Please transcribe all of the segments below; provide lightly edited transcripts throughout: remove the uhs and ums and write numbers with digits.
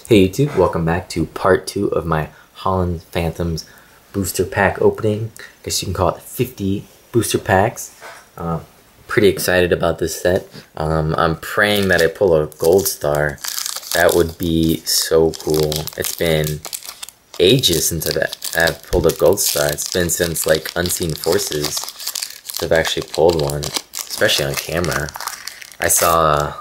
Hey YouTube, welcome back to part 2 of my Holon Phantoms booster pack opening. I guess you can call it 50 booster packs. Pretty excited about this set. I'm praying that I pull a gold star. That would be so cool. It's been ages since I've pulled a gold star. It's been since like Unseen Forces that I've actually pulled one, especially on camera. I saw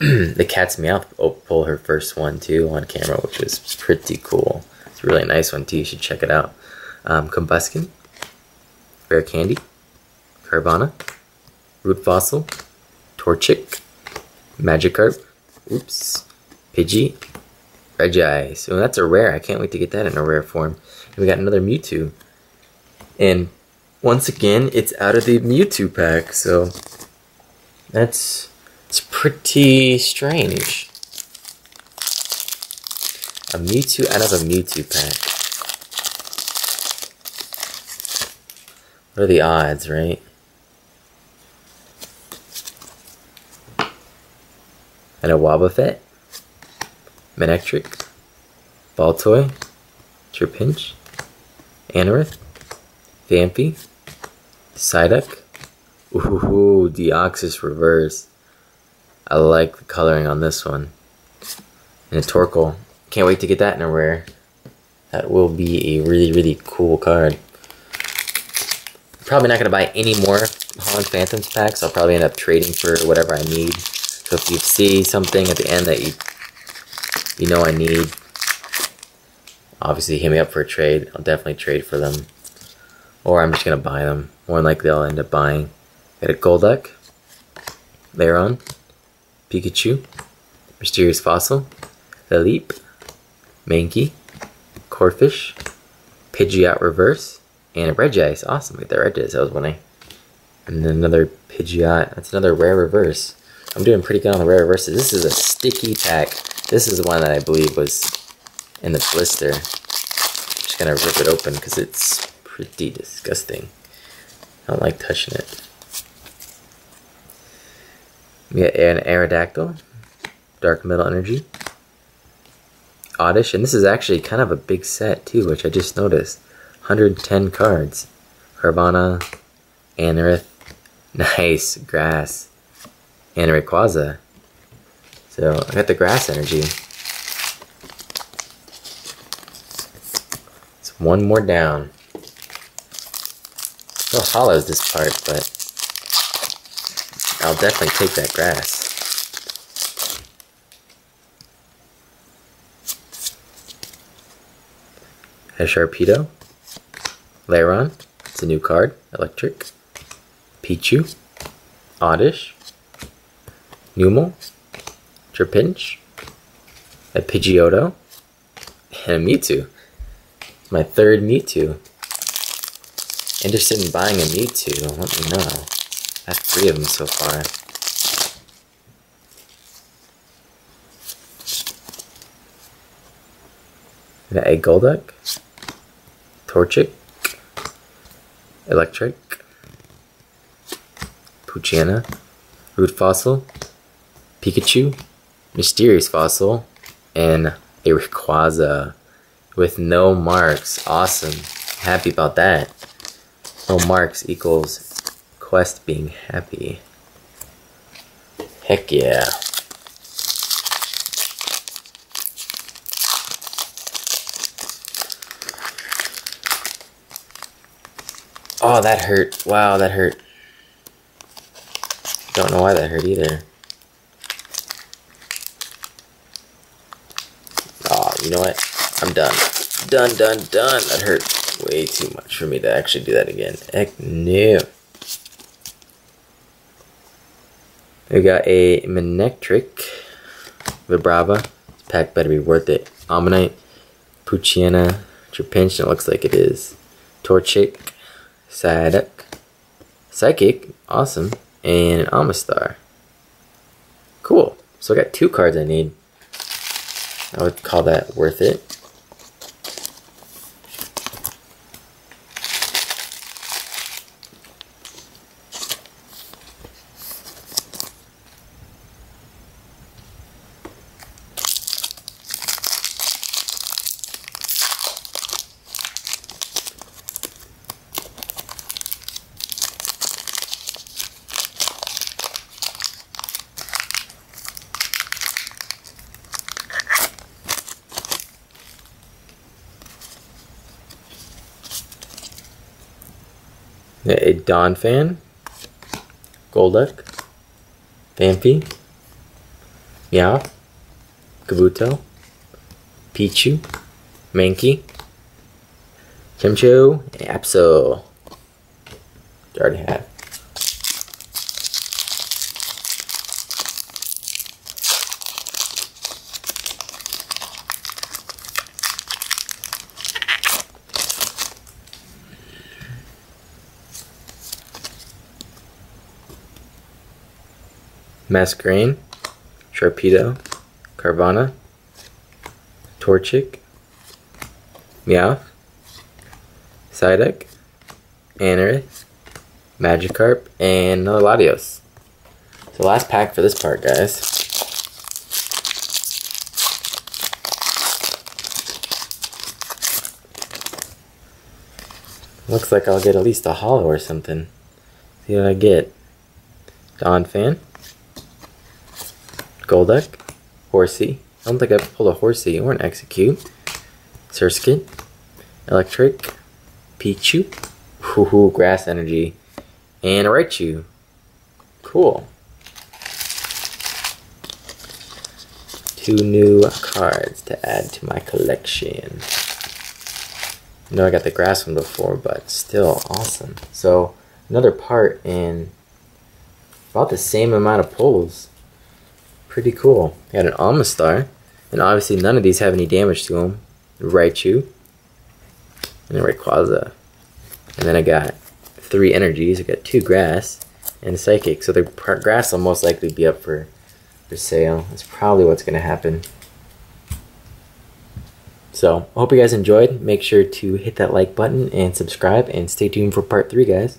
the Cat's Meowth pull her first one too on camera, which was pretty cool. It's a really nice one too, you should check it out. Combuskin, Rare Candy, Carvana, Root Fossil, Torchic, Magikarp, oops, Pidgey, Reggie. So that's a rare. I can't wait to get that in a rare form. And we got another Mewtwo. And once again, it's out of the Mewtwo pack, so it's pretty strange. A Mewtwo out of a Mewtwo pack. What are the odds, right? And a Wobbuffet, Manectric, Baltoy, Trapinch, Anorith, Vampy, Psyduck, ooh, Deoxys Reverse. I like the coloring on this one. And a Torkoal. Can't wait to get that in a rare. That will be a really, really cool card. Probably not going to buy any more Holon Phantoms packs. I'll probably end up trading for whatever I need. So if you see something at the end that you know I need, obviously hit me up for a trade. I'll definitely trade for them. Or I'm just going to buy them. More than likely I'll end up buying. Got a Golduck, Lairon, Pikachu, Mysterious Fossil, Leap, Mankey, Corphish, Pidgeot Reverse, and a Regice. Awesome, get that Regice, that was winning. And then another Pidgeot, that's another rare reverse. I'm doing pretty good on the rare reverses. This is a sticky pack. This is the one that I believe was in the blister. Just gonna rip it open because it's pretty disgusting. I don't like touching it. We got an Aerodactyl, Dark Metal Energy, Oddish, and this is actually kind of a big set too, which I just noticed. 110 cards. Carvana, Anorith, nice, Grass, and Rayquaza. So I got the Grass energy. It's one more down. No hollows this part, but I'll definitely take that Grass. A Sharpedo, Lairon, it's a new card, Electric, Pichu, Oddish, Numel, Trapinch, a Pidgeotto, and a Mewtwo. It's my third Mewtwo. Interested in buying a Mewtwo? Let me know. I have 3 of them so far. We got a Golduck, Torchic, Electric, Poochyena, Root Fossil, Pikachu, Mysterious Fossil, and a Rayquaza with no marks. Awesome. Happy about that. No marks equals Quest being happy. Heck yeah. Oh, that hurt. Wow, that hurt. Don't know why that hurt either. Oh, you know what? I'm done. Done. That hurt way too much for me to actually do that again. Heck no. We got a Manectric, Vibrava. This pack better be worth it. Ammonite, Poochyena, Trapinch, it looks like it is. Torchic, Psyduck, Psychic, awesome, and an Amistar. Cool. So I got 2 cards I need. I would call that worth it. A Donphan, Golduck, Vampy, Meowth, Kabuto, Pichu, Mankey, Chimcho, and Absol. Already had. Masquerain, Sharpedo, Carvana, Torchic, Meowth, Psyduck, Anorith, Magikarp, and another Latios. So last pack for this part, guys. Looks like I'll get at least a holo or something. See what I get. Donphan, Golduck, Horsey. I don't think I've pulled a Horsey or an Execute. Surskit, Electric, Pichu, Hoo-hoo, Grass Energy, and a Raichu. Cool. 2 new cards to add to my collection. I know I got the grass one before, but still awesome. So another part in about the same amount of pulls. Pretty cool. Got an Amistar, and obviously none of these have any damage to them. Raichu, and a Rayquaza. And then I got 3 energies. I got 2 grass and a psychic. So the grass will most likely be up for sale. That's probably what's going to happen. So I hope you guys enjoyed. Make sure to hit that like button and subscribe, and stay tuned for part 3, guys.